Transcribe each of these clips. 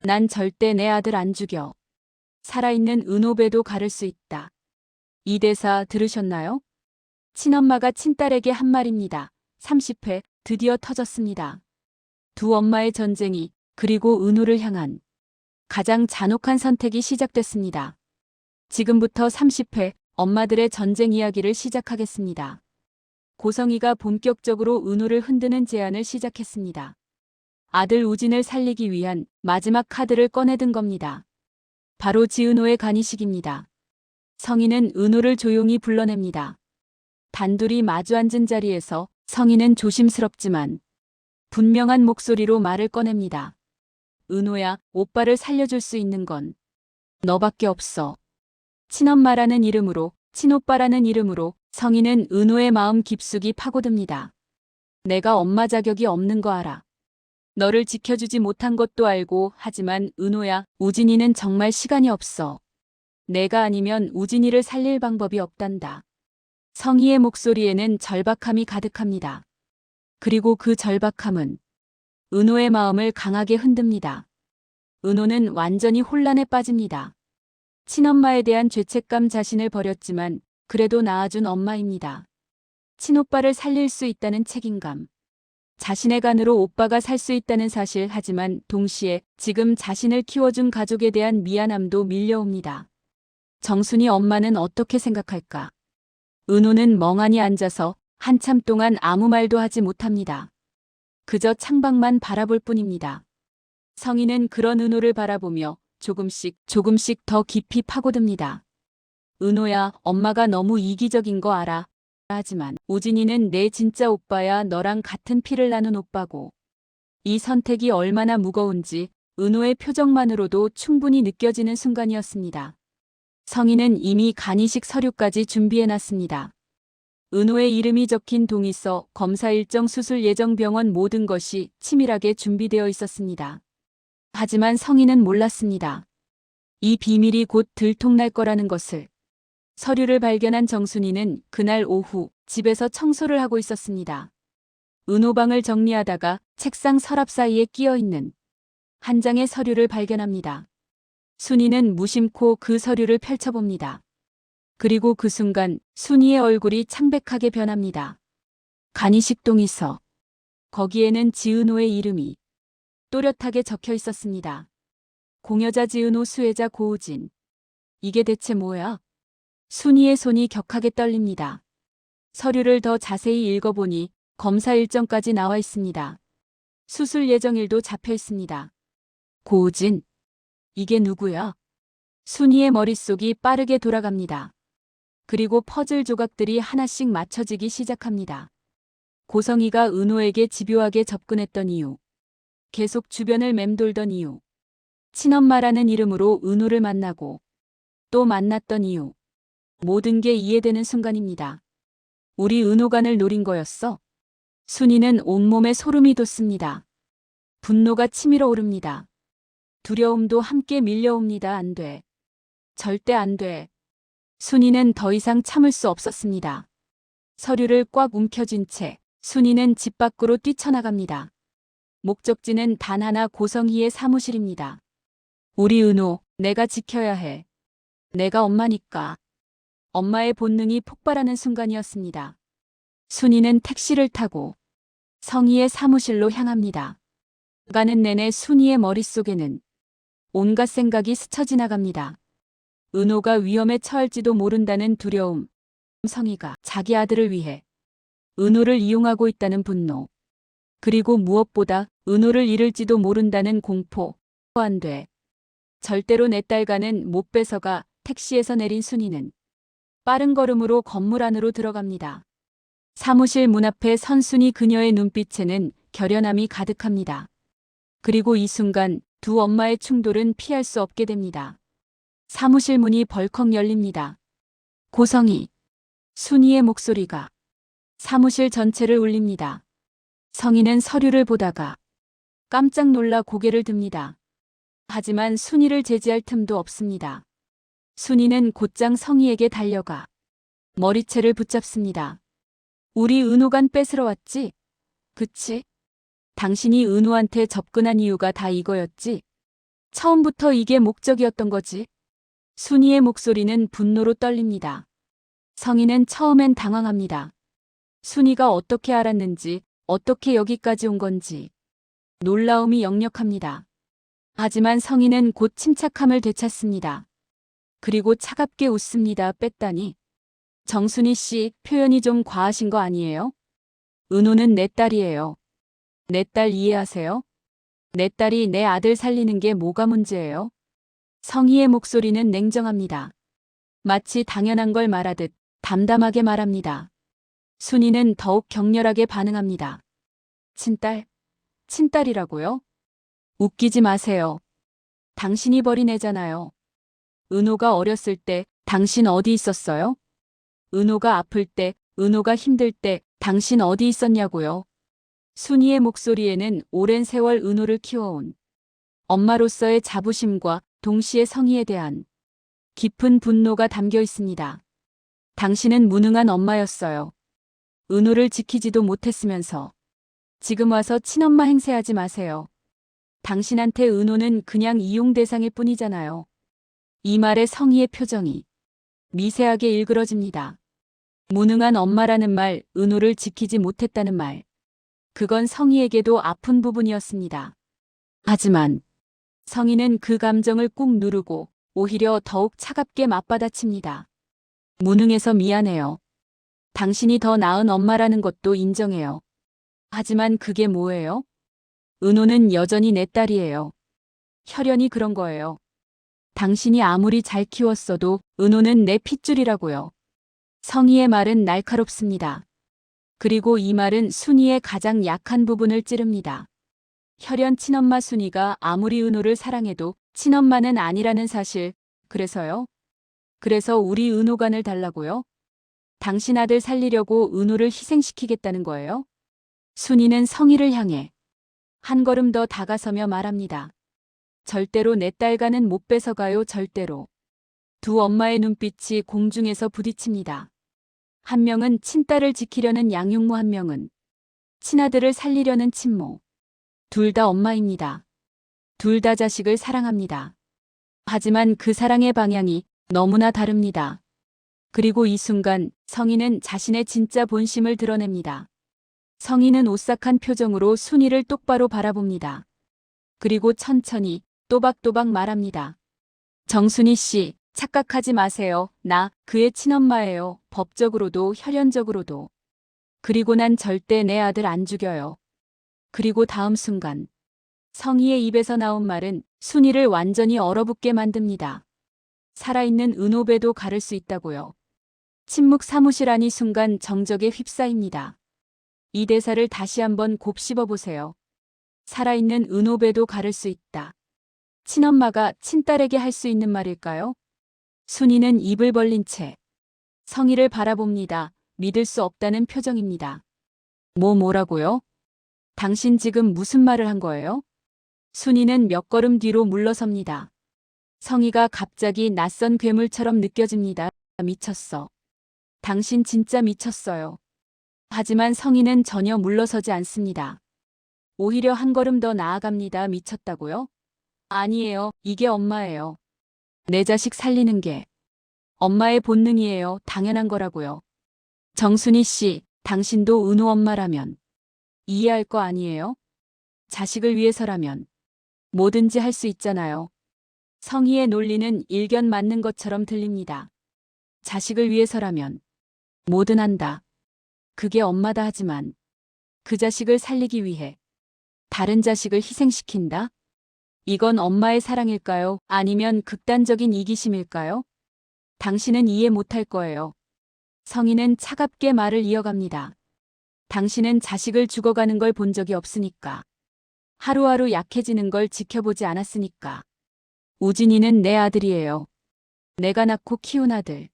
난 절대 내 아들 안 죽여. 살아있는 은호배도 가를 수 있다. 이 대사 들으셨나요? 친엄마가 친딸에게 한 말입니다. 30회 드디어 터졌습니다. 두 엄마의 전쟁이 그리고 은호를 향한 가장 잔혹한 선택이 시작됐습니다. 지금부터 30회 엄마들의 전쟁 이야기를 시작하겠습니다. 고성이가 본격적으로 은호를 흔드는 제안을 시작했습니다. 아들 우진을 살리기 위한 마지막 카드를 꺼내든 겁니다. 바로 지은호의 간이식입니다. 성인은 은호를 조용히 불러냅니다. 단둘이 마주 앉은 자리에서 성인은 조심스럽지만 분명한 목소리로 말을 꺼냅니다. 은호야, 오빠를 살려줄 수 있는 건 너밖에 없어. 친엄마라는 이름으로, 친오빠라는 이름으로 성인은 은호의 마음 깊숙이 파고듭니다. 내가 엄마 자격이 없는 거 알아. 너를 지켜주지 못한 것도 알고 하지만 은호야, 우진이는 정말 시간이 없어. 내가 아니면 우진이를 살릴 방법이 없단다. 성희의 목소리에는 절박함이 가득합니다. 그리고 그 절박함은 은호의 마음을 강하게 흔듭니다. 은호는 완전히 혼란에 빠집니다. 친엄마에 대한 죄책감 자신을 버렸지만 그래도 낳아준 엄마입니다. 친오빠를 살릴 수 있다는 책임감. 자신의 간으로 오빠가 살 수 있다는 사실 하지만 동시에 지금 자신을 키워준 가족에 대한 미안함도 밀려옵니다. 정순이 엄마는 어떻게 생각할까? 은호는 멍하니 앉아서 한참 동안 아무 말도 하지 못합니다. 그저 창밖만 바라볼 뿐입니다. 성인은 그런 은호를 바라보며 조금씩 더 깊이 파고듭니다. 은호야, 엄마가 너무 이기적인 거 알아. 하지만 우진이는 내 진짜 오빠야. 너랑 같은 피를 나눈 오빠고. 이 선택이 얼마나 무거운지 은호의 표정만으로도 충분히 느껴지는 순간이었습니다. 성인은 이미 간이식 서류까지 준비해놨습니다. 은호의 이름이 적힌 동의서, 검사 일정, 수술 예정 병원 모든 것이 치밀하게 준비되어 있었습니다. 하지만 성인은 몰랐습니다. 이 비밀이 곧 들통날 거라는 것을. 서류를 발견한 정순이는 그날 오후 집에서 청소를 하고 있었습니다. 은호방을 정리하다가 책상 서랍 사이에 끼어있는 한 장의 서류를 발견합니다. 순이는 무심코 그 서류를 펼쳐봅니다. 그리고 그 순간 순이의 얼굴이 창백하게 변합니다. 간이식 동의서. 거기에는 지은호의 이름이 또렷하게 적혀 있었습니다. 공여자 지은호, 수혜자 고우진. 이게 대체 뭐야? 순이의 손이 격하게 떨립니다. 서류를 더 자세히 읽어보니 검사 일정까지 나와 있습니다. 수술 예정일도 잡혀 있습니다. 고우진. 이게 누구야? 순이의 머릿속이 빠르게 돌아갑니다. 그리고 퍼즐 조각들이 하나씩 맞춰지기 시작합니다. 고성이가 은호에게 집요하게 접근했던 이유. 계속 주변을 맴돌던 이유. 친엄마라는 이름으로 은호를 만나고 또 만났던 이유. 모든 게 이해되는 순간입니다. 우리 은호간을 노린 거였어? 순이는 온몸에 소름이 돋습니다. 분노가 치밀어 오릅니다. 두려움도 함께 밀려옵니다. 안 돼. 절대 안 돼. 순이는 더 이상 참을 수 없었습니다. 서류를 꽉 움켜쥔 채 순이는 집 밖으로 뛰쳐나갑니다. 목적지는 단 하나, 고성희의 사무실입니다. 우리 은호, 내가 지켜야 해. 내가 엄마니까. 엄마의 본능이 폭발하는 순간이었습니다. 순이는 택시를 타고 성희의 사무실로 향합니다. 가는 내내 순이의 머릿속에는 온갖 생각이 스쳐 지나갑니다. 은호가 위험에 처할지도 모른다는 두려움, 성희가 자기 아들을 위해 은호를 이용하고 있다는 분노, 그리고 무엇보다 은호를 잃을지도 모른다는 공포. 안 돼. 절대로 내 딸과는 못 뺏어가. 택시에서 내린 순이는 빠른 걸음으로 건물 안으로 들어갑니다. 사무실 문 앞에 선 순이, 그녀의 눈빛에는 결연함이 가득합니다. 그리고 이 순간 두 엄마의 충돌은 피할 수 없게 됩니다. 사무실 문이 벌컥 열립니다. 고성희, 순이의 목소리가 사무실 전체를 울립니다. 성희는 서류를 보다가 깜짝 놀라 고개를 듭니다. 하지만 순이를 제지할 틈도 없습니다. 순이는 곧장 성희에게 달려가 머리채를 붙잡습니다. 우리 은호간 뺏으러 왔지? 그치? 당신이 은호한테 접근한 이유가 다 이거였지? 처음부터 이게 목적이었던 거지. 순이의 목소리는 분노로 떨립니다. 성희는 처음엔 당황합니다. 순이가 어떻게 알았는지, 어떻게 여기까지 온 건지. 놀라움이 역력합니다. 하지만 성희는 곧 침착함을 되찾습니다. 그리고 차갑게 웃습니다. 뺐다니. 정순이 씨, 표현이 좀 과하신 거 아니에요? 은호는 내 딸이에요. 내 딸 이해하세요? 내 딸이 내 아들 살리는 게 뭐가 문제예요? 성희의 목소리는 냉정합니다. 마치 당연한 걸 말하듯 담담하게 말합니다. 순이는 더욱 격렬하게 반응합니다. 친딸? 친딸이라고요? 웃기지 마세요. 당신이 버린 애잖아요. 은호가 어렸을 때 당신 어디 있었어요? 은호가 아플 때, 은호가 힘들 때 당신 어디 있었냐고요? 순이의 목소리에는 오랜 세월 은호를 키워온 엄마로서의 자부심과 동시에 성희에 대한 깊은 분노가 담겨 있습니다. 당신은 무능한 엄마였어요. 은호를 지키지도 못했으면서 지금 와서 친엄마 행세하지 마세요. 당신한테 은호는 그냥 이용 대상일 뿐이잖아요. 이 말에 성희의 표정이 미세하게 일그러집니다. 무능한 엄마라는 말, 은호를 지키지 못했다는 말. 그건 성희에게도 아픈 부분이었습니다. 하지만 성희는 그 감정을 꾹 누르고 오히려 더욱 차갑게 맞받아칩니다. 무능해서 미안해요. 당신이 더 나은 엄마라는 것도 인정해요. 하지만 그게 뭐예요? 은호는 여전히 내 딸이에요. 혈연이 그런 거예요. 당신이 아무리 잘 키웠어도 은호는 내 핏줄이라고요. 성희의 말은 날카롭습니다. 그리고 이 말은 순이의 가장 약한 부분을 찌릅니다. 혈연 친엄마 순이가 아무리 은호를 사랑해도 친엄마는 아니라는 사실. 그래서요? 그래서 우리 은호관을 달라고요? 당신 아들 살리려고 은호를 희생시키겠다는 거예요? 순이는 성희를 향해 한 걸음 더 다가서며 말합니다. 절대로 내 딸과는 못 뺏어가요. 절대로. 두 엄마의 눈빛이 공중에서 부딪힙니다. 한 명은 친딸을 지키려는 양육모, 한 명은 친아들을 살리려는 친모. 둘 다 엄마입니다. 둘 다 자식을 사랑합니다. 하지만 그 사랑의 방향이 너무나 다릅니다. 그리고 이 순간 성희는 자신의 진짜 본심을 드러냅니다. 성희는 오싹한 표정으로 순이를 똑바로 바라봅니다. 그리고 천천히 또박또박 말합니다. 정순이 씨, 착각하지 마세요. 나 그의 친엄마예요. 법적으로도 혈연적으로도. 그리고 난 절대 내 아들 안 죽여요. 그리고 다음 순간 성희의 입에서 나온 말은 순이를 완전히 얼어붙게 만듭니다. 살아있는 은호배도 가를 수 있다고요. 침묵 사무실 안이 순간 정적에 휩싸입니다. 이 대사를 다시 한번 곱씹어 보세요. 살아있는 은호배도 가를 수 있다. 친엄마가 친딸에게 할 수 있는 말일까요? 순이는 입을 벌린 채 성희를 바라봅니다. 믿을 수 없다는 표정입니다. 뭐라고요? 당신 지금 무슨 말을 한 거예요? 순이는 몇 걸음 뒤로 물러섭니다. 성희가 갑자기 낯선 괴물처럼 느껴집니다. 미쳤어. 당신 진짜 미쳤어요. 하지만 성희는 전혀 물러서지 않습니다. 오히려 한 걸음 더 나아갑니다. 미쳤다고요? 아니에요. 이게 엄마예요. 내 자식 살리는 게 엄마의 본능이에요. 당연한 거라고요. 정순이 씨, 당신도 은호 엄마라면 이해할 거 아니에요? 자식을 위해서라면 뭐든지 할 수 있잖아요. 성희의 논리는 일견 맞는 것처럼 들립니다. 자식을 위해서라면 뭐든 한다. 그게 엄마다. 하지만 그 자식을 살리기 위해 다른 자식을 희생시킨다? 이건 엄마의 사랑일까요? 아니면 극단적인 이기심일까요? 당신은 이해 못할 거예요. 성희는 차갑게 말을 이어갑니다. 당신은 자식을 죽어가는 걸 본 적이 없으니까. 하루하루 약해지는 걸 지켜보지 않았으니까. 우진이는 내 아들이에요. 내가 낳고 키운 아들.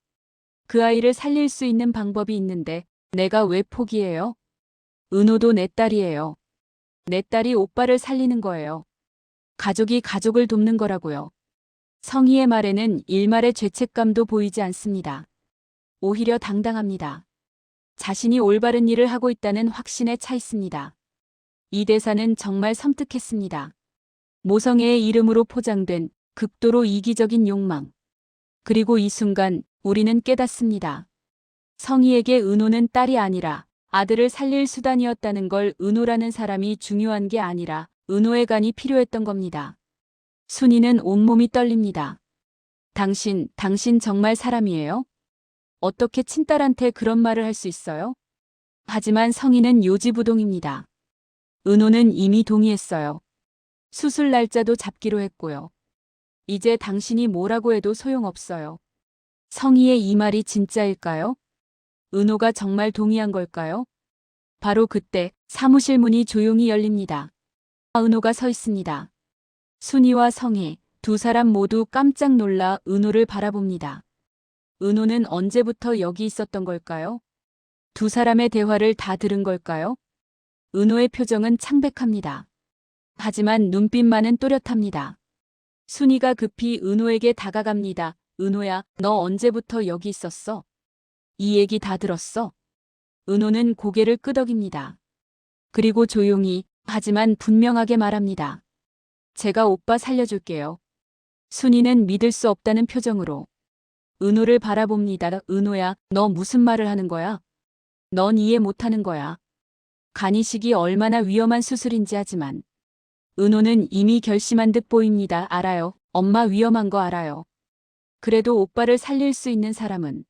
그 아이를 살릴 수 있는 방법이 있는데 내가 왜 포기해요? 은호도 내 딸이에요. 내 딸이 오빠를 살리는 거예요. 가족이 가족을 돕는 거라고요. 성희의 말에는 일말의 죄책감도 보이지 않습니다. 오히려 당당합니다. 자신이 올바른 일을 하고 있다는 확신에 차 있습니다. 이 대사는 정말 섬뜩했습니다. 모성애의 이름으로 포장된 극도로 이기적인 욕망. 그리고 이 순간 우리는 깨닫습니다. 성희에게 은호는 딸이 아니라 아들을 살릴 수단이었다는 걸. 은호라는 사람이 중요한 게 아니라 은호의 간이 필요했던 겁니다. 순이는 온몸이 떨립니다. 당신 정말 사람이에요? 어떻게 친딸한테 그런 말을 할 수 있어요? 하지만 성희는 요지부동입니다. 은호는 이미 동의했어요. 수술 날짜도 잡기로 했고요. 이제 당신이 뭐라고 해도 소용없어요. 성희의 이 말이 진짜일까요? 은호가 정말 동의한 걸까요? 바로 그때 사무실 문이 조용히 열립니다. 은호가 서 있습니다. 순이와 성희, 두 사람 모두 깜짝 놀라 은호를 바라봅니다. 은호는 언제부터 여기 있었던 걸까요? 두 사람의 대화를 다 들은 걸까요? 은호의 표정은 창백합니다. 하지만 눈빛만은 또렷합니다. 순이가 급히 은호에게 다가갑니다. 은호야, 너 언제부터 여기 있었어? 이 얘기 다 들었어? 은호는 고개를 끄덕입니다. 그리고 조용히, 하지만 분명하게 말합니다. 제가 오빠 살려줄게요. 순이는 믿을 수 없다는 표정으로 은호를 바라봅니다. 은호야, 너 무슨 말을 하는 거야? 넌 이해 못하는 거야. 간이식이 얼마나 위험한 수술인지. 하지만 은호는 이미 결심한 듯 보입니다. 알아요. 엄마 위험한 거 알아요. 그래도 오빠를 살릴 수 있는 사람은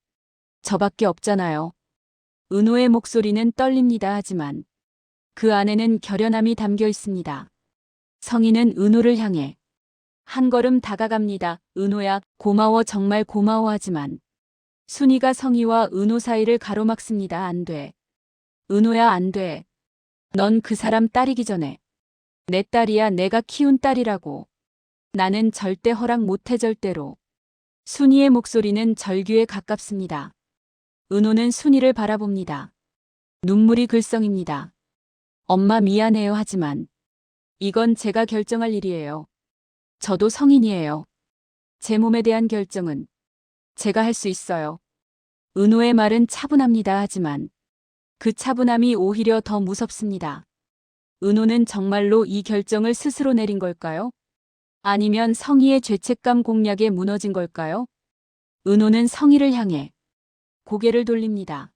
저밖에 없잖아요. 은호의 목소리는 떨립니다. 하지만 그 안에는 결연함이 담겨 있습니다. 성희는 은호를 향해 한 걸음 다가갑니다. 은호야, 고마워, 정말 고마워. 하지만 순이가 성희와 은호 사이를 가로막습니다. 안 돼. 은호야, 안 돼. 넌 그 사람 딸이기 전에 내 딸이야. 내가 키운 딸이라고. 나는 절대 허락 못해. 절대로. 순이의 목소리는 절규에 가깝습니다. 은호는 순이를 바라봅니다. 눈물이 글썽입니다. 엄마 미안해요. 하지만 이건 제가 결정할 일이에요. 저도 성인이에요. 제 몸에 대한 결정은 제가 할 수 있어요. 은호의 말은 차분합니다. 하지만 그 차분함이 오히려 더 무섭습니다. 은호는 정말로 이 결정을 스스로 내린 걸까요? 아니면 성희의 죄책감 공략에 무너진 걸까요? 은호는 성희를 향해 고개를 돌립니다.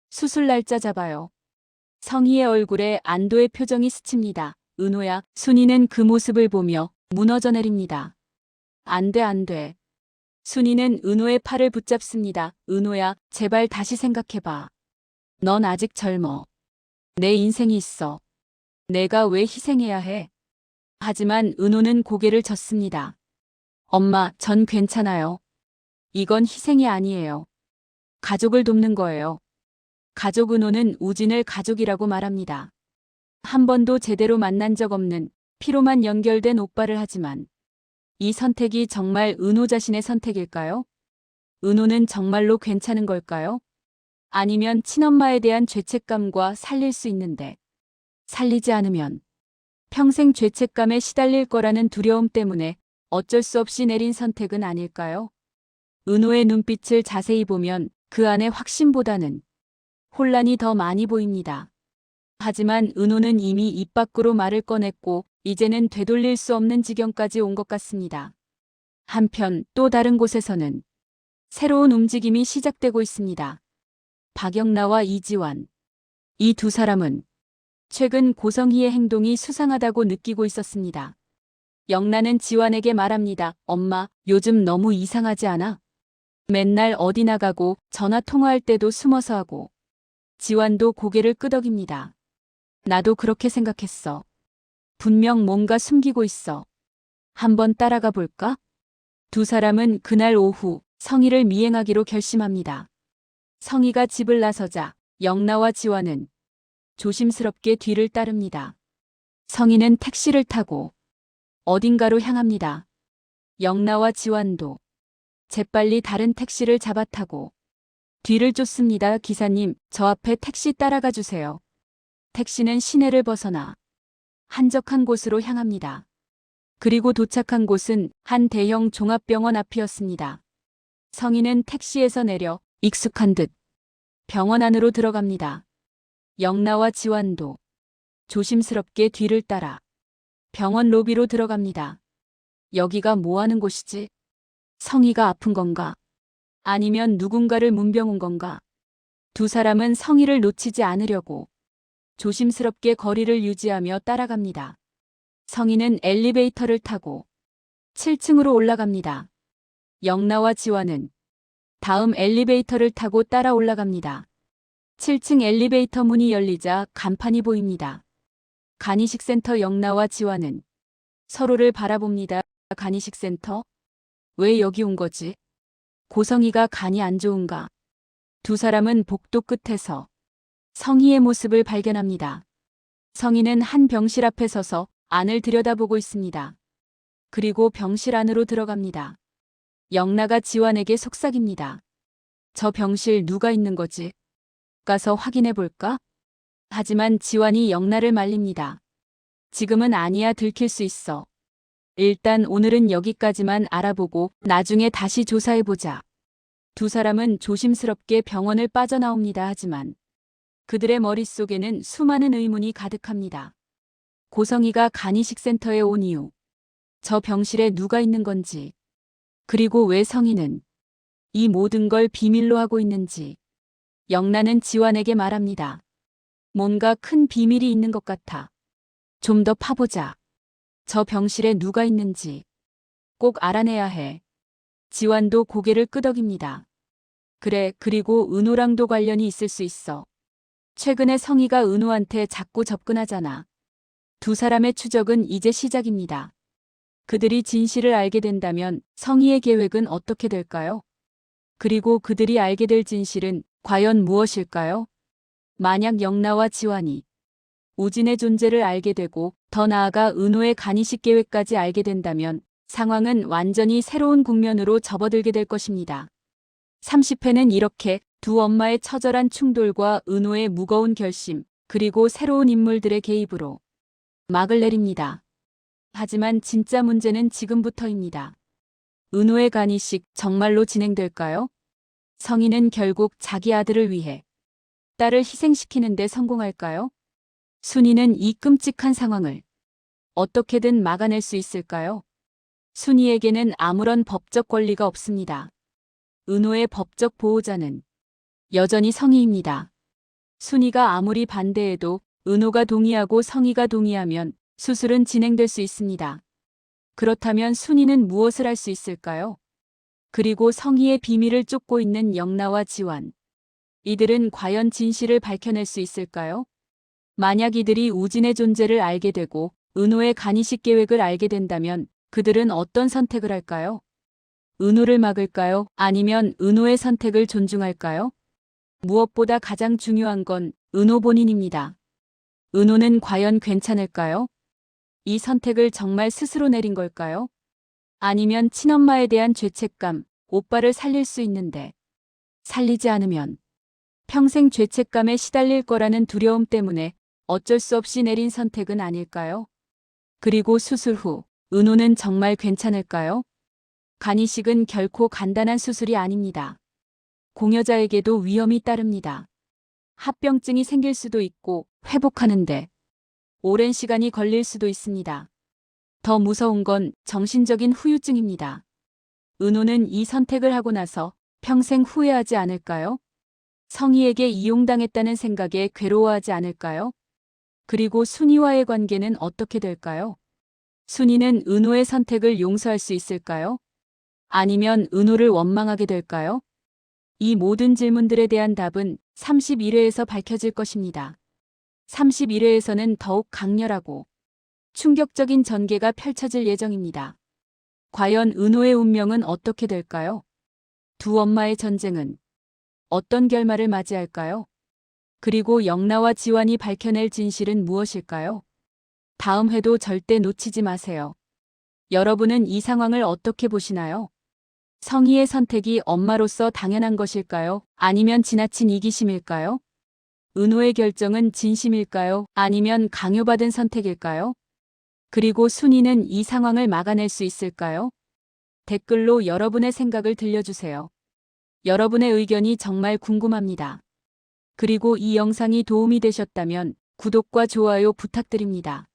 수술 날짜 잡아요. 성희의 얼굴에 안도의 표정이 스칩니다. 은호야, 순이는 그 모습을 보며 무너져 내립니다. 안 돼, 안 돼. 순이는 은호의 팔을 붙잡습니다. 은호야, 제발 다시 생각해봐. 넌 아직 젊어. 내 인생이 있어. 내가 왜 희생해야 해? 하지만 은호는 고개를 젓습니다. 엄마, 전 괜찮아요. 이건 희생이 아니에요. 가족을 돕는 거예요. 가족. 은호는 우진을 가족이라고 말합니다. 한 번도 제대로 만난 적 없는 피로만 연결된 오빠를. 하지만 이 선택이 정말 은호 자신의 선택일까요? 은호는 정말로 괜찮은 걸까요? 아니면 친엄마에 대한 죄책감과 살릴 수 있는데 살리지 않으면 평생 죄책감에 시달릴 거라는 두려움 때문에 어쩔 수 없이 내린 선택은 아닐까요? 은호의 눈빛을 자세히 보면 그 안에 확신보다는 혼란이 더 많이 보입니다. 하지만 은호는 이미 입 밖으로 말을 꺼냈고 이제는 되돌릴 수 없는 지경까지 온 것 같습니다. 한편 또 다른 곳에서는 새로운 움직임이 시작되고 있습니다. 박영나와 이지환. 이 두 사람은 최근 고성희의 행동이 수상하다고 느끼고 있었습니다. 영나는 지환에게 말합니다. 엄마, 요즘 너무 이상하지 않아? 맨날 어디 나가고 전화 통화할 때도 숨어서 하고. 지환도 고개를 끄덕입니다. 나도 그렇게 생각했어. 분명 뭔가 숨기고 있어. 한번 따라가 볼까? 두 사람은 그날 오후 성희를 미행하기로 결심합니다. 성희가 집을 나서자 영나와 지환은 조심스럽게 뒤를 따릅니다. 성희는 택시를 타고 어딘가로 향합니다. 영나와 지환도 재빨리 다른 택시를 잡아 타고 뒤를 쫓습니다. 기사님, 저 앞에 택시 따라가 주세요. 택시는 시내를 벗어나 한적한 곳으로 향합니다. 그리고 도착한 곳은 한 대형 종합병원 앞이었습니다. 성희는 택시에서 내려 익숙한 듯 병원 안으로 들어갑니다. 영나와 지환도 조심스럽게 뒤를 따라 병원 로비로 들어갑니다. 여기가 뭐 하는 곳이지? 성희가 아픈 건가? 아니면 누군가를 문병 온 건가? 두 사람은 성희를 놓치지 않으려고 조심스럽게 거리를 유지하며 따라갑니다. 성희는 엘리베이터를 타고 7층으로 올라갑니다. 영나와 지환은 다음 엘리베이터를 타고 따라 올라갑니다. 7층 엘리베이터 문이 열리자 간판이 보입니다. 간이식센터. 영나와 지환은 서로를 바라봅니다. 간이식센터? 왜 여기 온 거지? 고성희가 간이 안 좋은가? 두 사람은 복도 끝에서 성희의 모습을 발견합니다. 성희는 한 병실 앞에 서서 안을 들여다보고 있습니다. 그리고 병실 안으로 들어갑니다. 영나가 지환에게 속삭입니다. 저 병실 누가 있는 거지? 가서 확인해 볼까? 하지만 지환이 영나를 말립니다. 지금은 아니야. 들킬 수 있어. 일단 오늘은 여기까지만 알아보고 나중에 다시 조사해보자. 두 사람은 조심스럽게 병원을 빠져나옵니다. 하지만 그들의 머릿속에는 수많은 의문이 가득합니다. 고성희가 간이식센터에 온 이유, 저 병실에 누가 있는 건지, 그리고 왜 성희는 이 모든 걸 비밀로 하고 있는지. 영나는 지환에게 말합니다. 뭔가 큰 비밀이 있는 것 같아. 좀 더 파보자. 저 병실에 누가 있는지 꼭 알아내야 해. 지환도 고개를 끄덕입니다. 그래, 그리고 은호랑도 관련이 있을 수 있어. 최근에 성희가 은호한테 자꾸 접근하잖아. 두 사람의 추적은 이제 시작입니다. 그들이 진실을 알게 된다면 성희의 계획은 어떻게 될까요? 그리고 그들이 알게 될 진실은 과연 무엇일까요? 만약 영나와 지환이 우진의 존재를 알게 되고 더 나아가 은호의 간이식 계획까지 알게 된다면 상황은 완전히 새로운 국면으로 접어들게 될 것입니다. 30회는 이렇게 두 엄마의 처절한 충돌과 은호의 무거운 결심, 그리고 새로운 인물들의 개입으로 막을 내립니다. 하지만 진짜 문제는 지금부터입니다. 은호의 간이식 정말로 진행될까요? 성희는 결국 자기 아들을 위해 딸을 희생시키는 데 성공할까요? 순이는 이 끔찍한 상황을 어떻게든 막아낼 수 있을까요? 순이에게는 아무런 법적 권리가 없습니다. 은호의 법적 보호자는 여전히 성희입니다. 순이가 아무리 반대해도 은호가 동의하고 성희가 동의하면 수술은 진행될 수 있습니다. 그렇다면 순이는 무엇을 할 수 있을까요? 그리고 성희의 비밀을 쫓고 있는 영나와 지환. 이들은 과연 진실을 밝혀낼 수 있을까요? 만약 이들이 우진의 존재를 알게 되고 은호의 간이식 계획을 알게 된다면 그들은 어떤 선택을 할까요? 은호를 막을까요? 아니면 은호의 선택을 존중할까요? 무엇보다 가장 중요한 건 은호 본인입니다. 은호는 과연 괜찮을까요? 이 선택을 정말 스스로 내린 걸까요? 아니면 친엄마에 대한 죄책감, 오빠를 살릴 수 있는데 살리지 않으면 평생 죄책감에 시달릴 거라는 두려움 때문에 어쩔 수 없이 내린 선택은 아닐까요? 그리고 수술 후 은호는 정말 괜찮을까요? 간이식은 결코 간단한 수술이 아닙니다. 공여자에게도 위험이 따릅니다. 합병증이 생길 수도 있고 회복하는데 오랜 시간이 걸릴 수도 있습니다. 더 무서운 건 정신적인 후유증입니다. 은호는 이 선택을 하고 나서 평생 후회하지 않을까요? 성희에게 이용당했다는 생각에 괴로워하지 않을까요? 그리고 순이와의 관계는 어떻게 될까요? 순이는 은호의 선택을 용서할 수 있을까요? 아니면 은호를 원망하게 될까요? 이 모든 질문들에 대한 답은 31회에서 밝혀질 것입니다. 31회에서는 더욱 강렬하고 충격적인 전개가 펼쳐질 예정입니다. 과연 은호의 운명은 어떻게 될까요? 두 엄마의 전쟁은 어떤 결말을 맞이할까요? 그리고 영나와 지환이 밝혀낼 진실은 무엇일까요? 다음 회도 절대 놓치지 마세요. 여러분은 이 상황을 어떻게 보시나요? 성희의 선택이 엄마로서 당연한 것일까요? 아니면 지나친 이기심일까요? 은호의 결정은 진심일까요? 아니면 강요받은 선택일까요? 그리고 순이는 이 상황을 막아낼 수 있을까요? 댓글로 여러분의 생각을 들려주세요. 여러분의 의견이 정말 궁금합니다. 그리고 이 영상이 도움이 되셨다면 구독과 좋아요 부탁드립니다.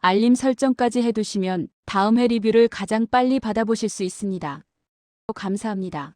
알림 설정까지 해두시면 다음 회 리뷰를 가장 빨리 받아보실 수 있습니다. 감사합니다.